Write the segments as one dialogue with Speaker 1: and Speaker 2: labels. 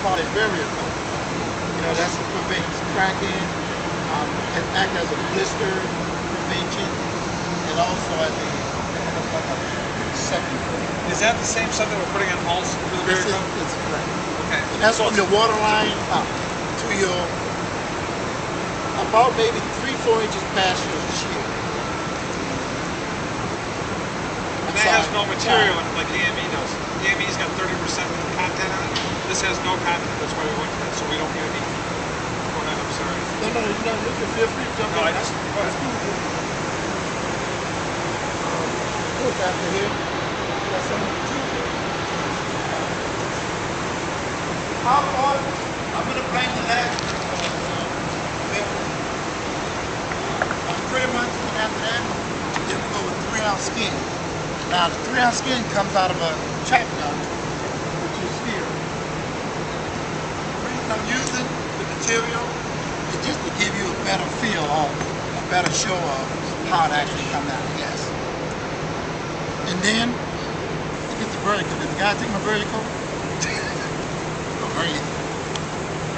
Speaker 1: call it barrier coat. You know, that's what prevents cracking, it acts as a blister prevention, and also as a second coat.
Speaker 2: Is that the same stuff that we're putting on all for the barrier coat?
Speaker 1: It's correct.
Speaker 2: Okay.
Speaker 1: And that's from your water line up to your, about maybe 3-4 inches past your shield.
Speaker 2: And that has no material in it like the AME does. The AME's got 30% content on it. This has no content. That's why we went to that. So we don't get any. Go ahead. I'm sorry.
Speaker 1: No, you can feel free to jump in.
Speaker 2: No, I just. Go ahead.
Speaker 1: Look after here. That's some material. How far? I'm going to bring the last. Pretty much after that, then we go with 3-ounce skin. Now the 3-ounce skin comes out of a chop gun, which is here. The reason I'm using the material is just to give you a better feel or a better show of how it actually comes out, yes. And then, look at the vertical. Did the guy take my vertical? Very easy.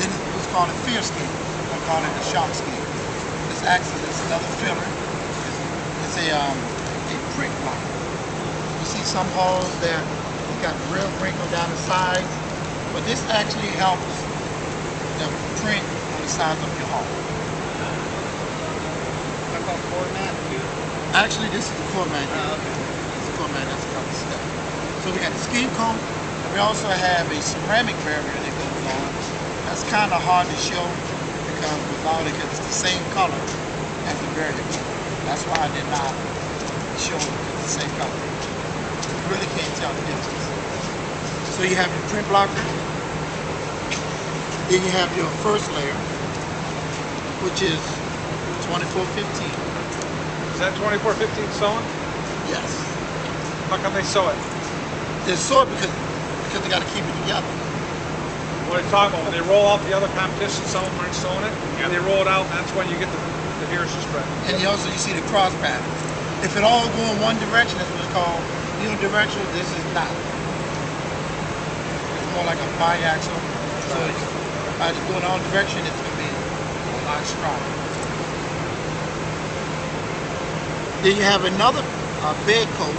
Speaker 1: Then it was called a fear skin. I call it a shock skin. This acts as another filler. It's a print block. You see some holes that you got real wrinkle down the sides, but this actually helps the print on the sides of your hole.
Speaker 2: That's called core mat.
Speaker 1: Actually, this is the core mat. Okay. This is the core mat. That's a couple steps. So we got the skin coat. We also have a ceramic barrier that goes on. That's kind of hard to show because without it, it's the same color as the barrier coat. That's why I did not show it because it's the same color. You really can't tell the difference. So you have your print blocker. Then you have your first layer, which is 2415.
Speaker 2: Is that 2415 sewing?
Speaker 1: Yes.
Speaker 2: How come they sew it?
Speaker 1: They sew it because they got to keep it together.
Speaker 2: What are you talking about? When they roll out the other competition, some of them aren't sewing it, and they roll it out, and that's when you get the Harrison spread.
Speaker 1: And you also see the cross pattern. If it all go in one direction, that's what it's called unidirectional. This is not. It's more like a biaxial. So by just going all direction, it's going to be a lot stronger. Then you have another bed coat,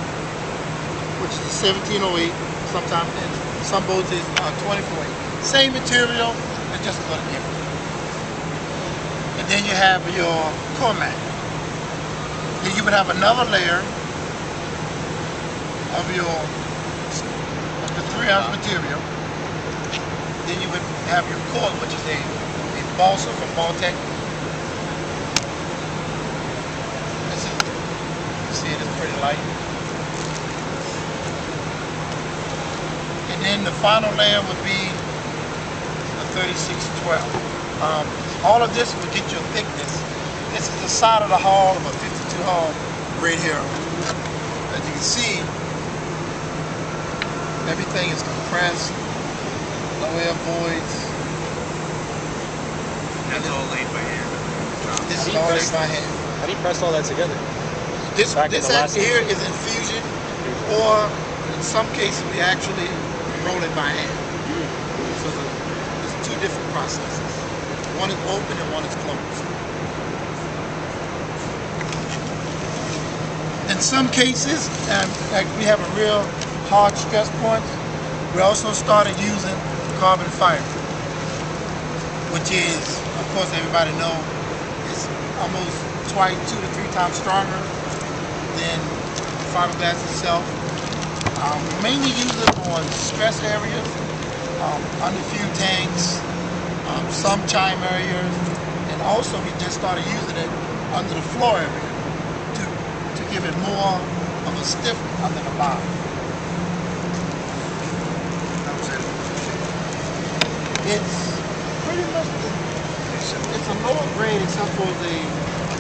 Speaker 1: which is a 1708. Sometimes in some boats is 2408. Same material, it's just a little different. And then you have your core mat. Then you would have another layer of the 3-ounce material. Then you would have your core, which is a balsa from Baltic. You see it is pretty light. And then the final layer would be a 3612. All of this will get you a thickness. This is the side of the hull of a 52 hull right here. As you can see, everything is compressed, no air voids.
Speaker 3: That's all laid by hand.
Speaker 1: This is all laid by hand.
Speaker 4: How do you press all that together?
Speaker 1: This actually here is infusion, or in some cases we actually roll it by hand. So there's two different processes. One is open and one is closed. In some cases, like we have a real hard stress point, we also started using carbon fiber, which is, of course, everybody knows, it's almost 2 to 3 times stronger than fiberglass itself. We mainly use it on stress areas, under fuel tanks, some chime areas, and also we just started using it under the floor area to give it more of a stiffness under the bottom. It's pretty much, it's a lower grade except for the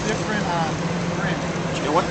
Speaker 1: different rim.
Speaker 4: You know what?